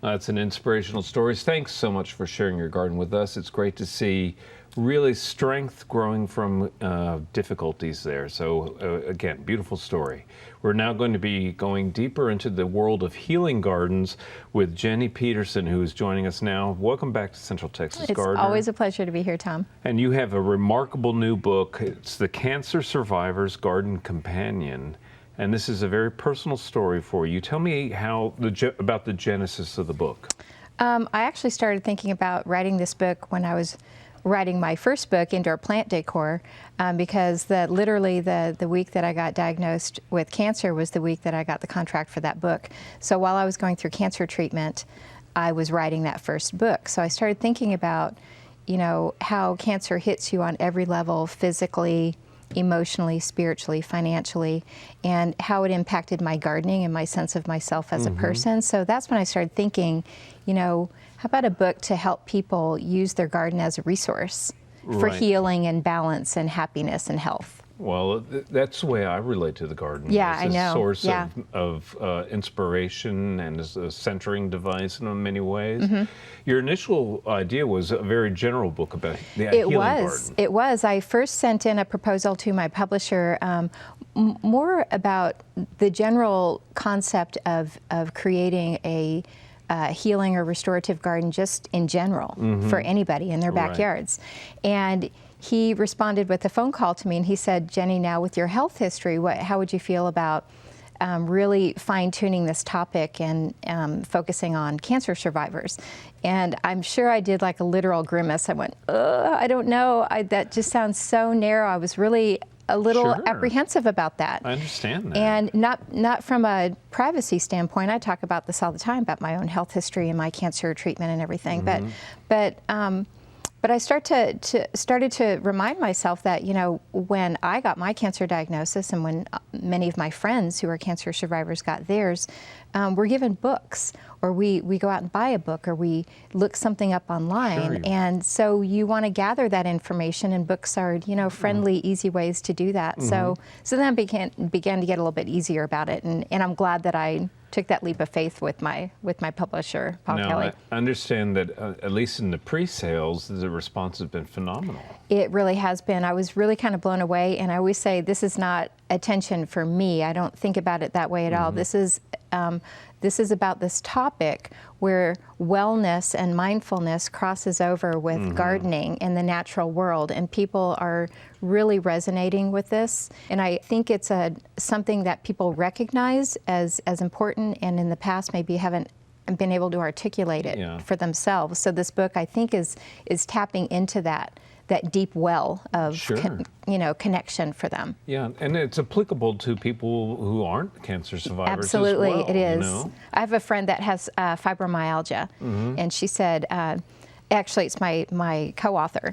That's an inspirational story. Thanks so much for sharing your garden with us. It's great to see really strength growing from difficulties there. So again, beautiful story. We're now going to be going deeper into the world of healing gardens with Jenny Peterson, who is joining us now. Welcome back to Central Texas Gardener. It's always a pleasure to be here, Tom. And you have a remarkable new book. It's The Cancer Survivor's Garden Companion. And this is a very personal story for you. Tell me about the genesis of the book. I actually started thinking about writing this book when I was writing my first book, Indoor Plant Decor, because literally the week that I got diagnosed with cancer was the week that I got the contract for that book. So while I was going through cancer treatment, I was writing that first book. So I started thinking about, how cancer hits you on every level, physically, emotionally, spiritually, financially, and how it impacted my gardening and my sense of myself as a person. So that's when I started thinking, how about a book to help people use their garden as a resource for healing and balance and happiness and health? Well, that's the way I relate to the garden. Yeah, it's I know. a source Yeah. of inspiration and is a centering device in many ways. Your initial idea was a very general book about the healing garden. It was. I first sent in a proposal to my publisher more about the general concept of creating a healing or restorative garden just in general for anybody in their backyards. And he responded with a phone call to me and he said, Jenny, now with your health history, how would you feel about really fine-tuning this topic and focusing on cancer survivors? And I'm sure I did like a literal grimace. I went, I don't know. That just sounds so narrow. I was really a little apprehensive about that. I understand that. And not from a privacy standpoint. I talk about this all the time, about my own health history and my cancer treatment and everything. But I started to remind myself that, when I got my cancer diagnosis and when many of my friends who are cancer survivors got theirs, we're given books, or we go out and buy a book, or we look something up online. And so you want to gather that information, and books are, friendly, easy ways to do that. So then I began to get a little bit easier about it, and I'm glad that I took that leap of faith with my publisher, Paul Kelly. I understand that at least in the pre-sales, the response has been phenomenal. It really has been. I was really kind of blown away, and I always say this is not attention for me. I don't think about it that way at all. This is about this topic where wellness and mindfulness crosses over with gardening in the natural world, and people are really resonating with this. And I think it's something that people recognize as important, and in the past maybe haven't been able to articulate it for themselves. So this book, I think, is tapping into that deep well of connection for them. Yeah, and it's applicable to people who aren't cancer survivors. Absolutely, as well, it is. I have a friend that has fibromyalgia, and she said, actually it's my co-author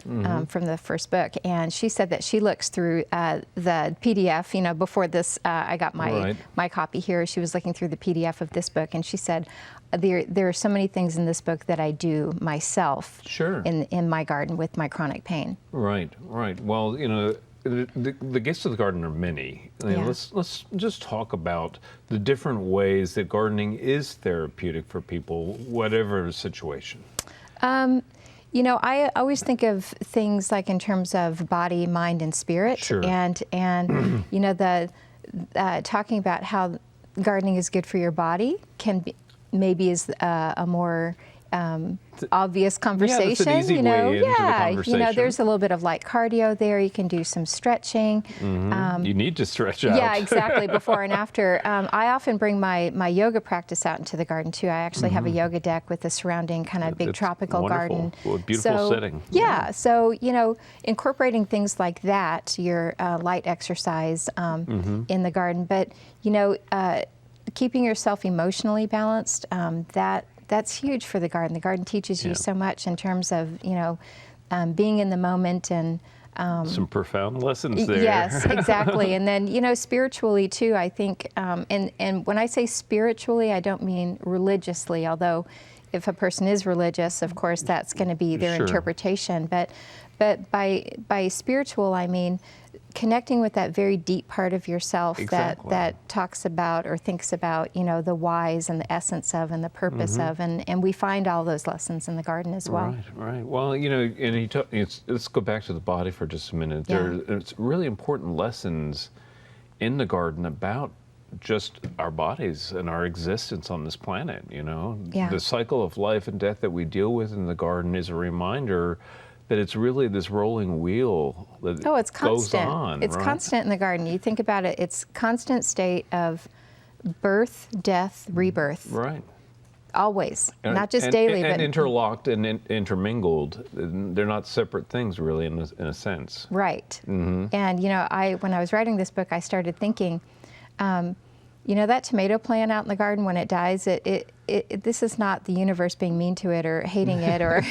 from the first book, and she said that she looks through the PDF, before this, I got my copy here. She was looking through the PDF of this book, and she said, there are so many things in this book that I do myself in my garden with my chronic pain. Right. Well, the gifts of the garden are many. Let's just talk about the different ways that gardening is therapeutic for people, whatever the situation. I always think of things like in terms of body, mind, and spirit. And talking about how gardening is good for your body maybe is a more obvious conversation. Yeah, that's an easy way into the conversation. There's a little bit of light cardio there. You can do some stretching. You need to stretch out. Yeah, exactly, before and after. I often bring my yoga practice out into the garden too. I actually have a yoga deck with a surrounding kind of big tropical garden. Well, beautiful setting. Yeah, so incorporating things like that, your light exercise in the garden, but keeping yourself emotionally balanced, that's huge for the garden. The garden teaches you so much in terms of, being in the moment and some profound lessons there. Yes, exactly. And then, spiritually too, I think, and when I say spiritually, I don't mean religiously, although if a person is religious, of course, that's going to be their Sure. interpretation. But by spiritual, I mean connecting with that very deep part of yourself Exactly. that talks about or thinks about, the whys and the essence of and the purpose of, and we find all those lessons in the garden as well. Right. Well, and let's go back to the body for just a minute. Yeah. There's really important lessons in the garden about just our bodies and our existence on this planet. Yeah. The cycle of life and death that we deal with in the garden is a reminder that it's really this rolling wheel that Oh, it's constant. goes on. It's right? constant in the garden. You think about it, it's constant state of birth, death, rebirth. Right. Always. Not just daily, and but interlocked and intermingled. They're not separate things, really, in a sense. right. Mm-hmm. And when I was writing this book, I started thinking, that tomato plant out in the garden when it dies, this is not the universe being mean to it or hating it or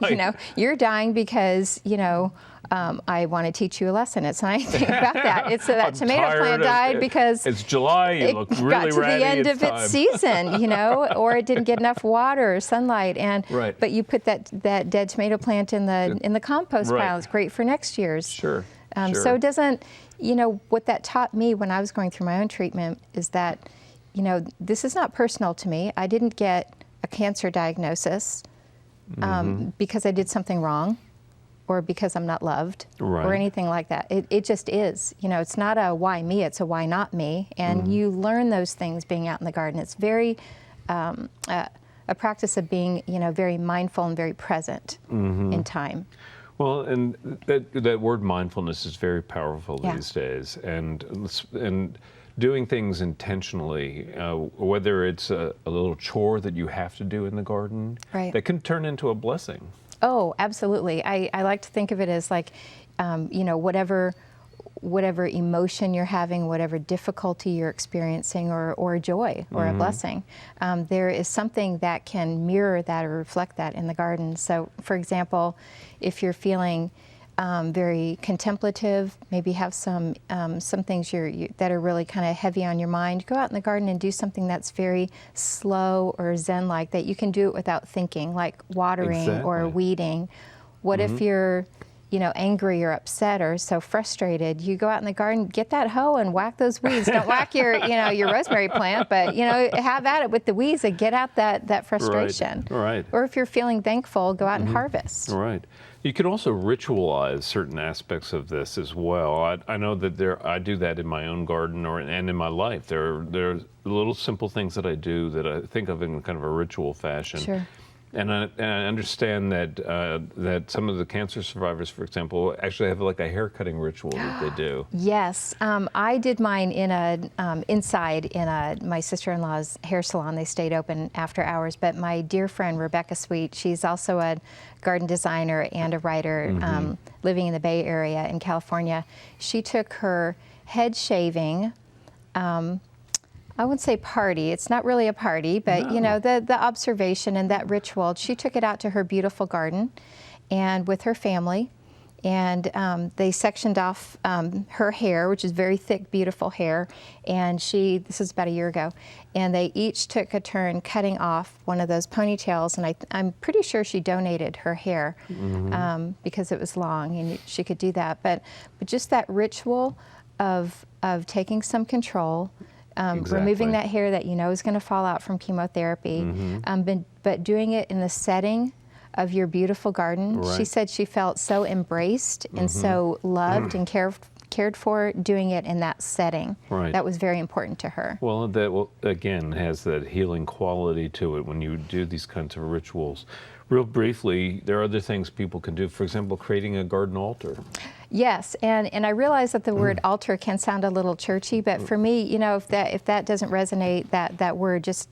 Right. you're dying because I want to teach you a lesson. It's not anything about that. It's that I'm tomato tired plant of died it. because It's July. You it look got really to ratty. the end it's of time. its season, or it didn't get enough water or sunlight, Right. but you put that dead tomato plant in the compost Right. pile. It's great for next year's. Sure. So it doesn't, what that taught me when I was going through my own treatment is that, this is not personal to me. I didn't get a cancer diagnosis because I did something wrong or because I'm not loved Right. or anything like that. It just is. It's not a why me, it's a why not me. And you learn those things being out in the garden. It's very, a practice of being, very mindful and very present in time. Well, and that word mindfulness is very powerful Yeah. these days, and doing things intentionally, whether it's a little chore that you have to do in the garden, Right. that can turn into a blessing. Oh, absolutely. I like to think of it as like, whatever emotion you're having, whatever difficulty you're experiencing, or joy or a blessing, there is something that can mirror that or reflect that in the garden. So, for example, if you're feeling very contemplative, maybe have some things that are really kind of heavy on your mind, go out in the garden and do something that's very slow or Zen-like, that you can do it without thinking, like watering or Exactly. weeding. What if you're angry or upset or so frustrated? You go out in the garden, get that hoe and whack those weeds. Don't whack your rosemary plant, but have at it with the weeds and get out that frustration. Right. Or if you're feeling thankful, go out and harvest. Right. You can also ritualize certain aspects of this as well. I know that I do that in my own garden and in my life. There are little simple things that I do that I think of in kind of a ritual fashion. Sure. And I understand that some of the cancer survivors, for example, actually have like a hair cutting ritual that they do. Yes, I did mine inside in my sister-in-law's hair salon. They stayed open after hours. But my dear friend Rebecca Sweet, she's also a garden designer and a writer living in the Bay Area in California. She took her head shaving. I wouldn't say party. It's not really a party, but No. the observation and that ritual. She took it out to her beautiful garden, and with her family, and they sectioned off her hair, which is very thick, beautiful hair. And this was about a year ago, and they each took a turn cutting off one of those ponytails. And I'm pretty sure she donated her hair because it was long, and she could do that. But just that ritual of taking some control. Removing that hair that is going to fall out from chemotherapy, but doing it in the setting of your beautiful garden. Right. She said she felt so embraced and so loved and cared for doing it in that setting. Right. That was very important to her. Well, that again has that healing quality to it when you do these kinds of rituals. Real briefly, there are other things people can do. For example, creating a garden altar. Yes, and I realize that the word altar can sound a little churchy, but for me, if that doesn't resonate, that word, just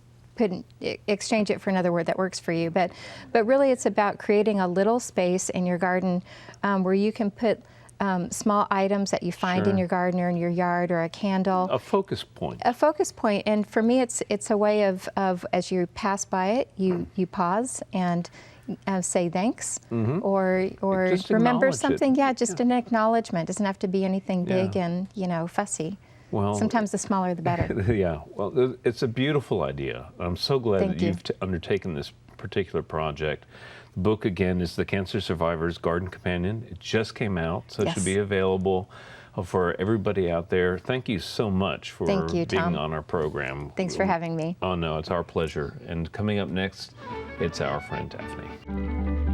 exchange it for another word that works for you. But really, it's about creating a little space in your garden where you can put small items that you find in Sure. your garden or in your yard, or a candle. A focus point. A focus point, and for me, it's a way of as you pass by it, you pause and say thanks, or Just remember acknowledge it. something. Yeah, just an acknowledgement. Doesn't have to be anything big Yeah. and fussy. Well, Sometimes the smaller the better. yeah. Well, it's a beautiful idea. I'm so glad Thank that you. you've undertaken this particular project. The book, again, is The Cancer Survivor's Garden Companion. It just came out, so it should be available for everybody out there. Thank you so much for Thank you, being Tom. on our program. Thanks for having me. Oh, no, it's our pleasure. And coming up next, it's our friend Daphne.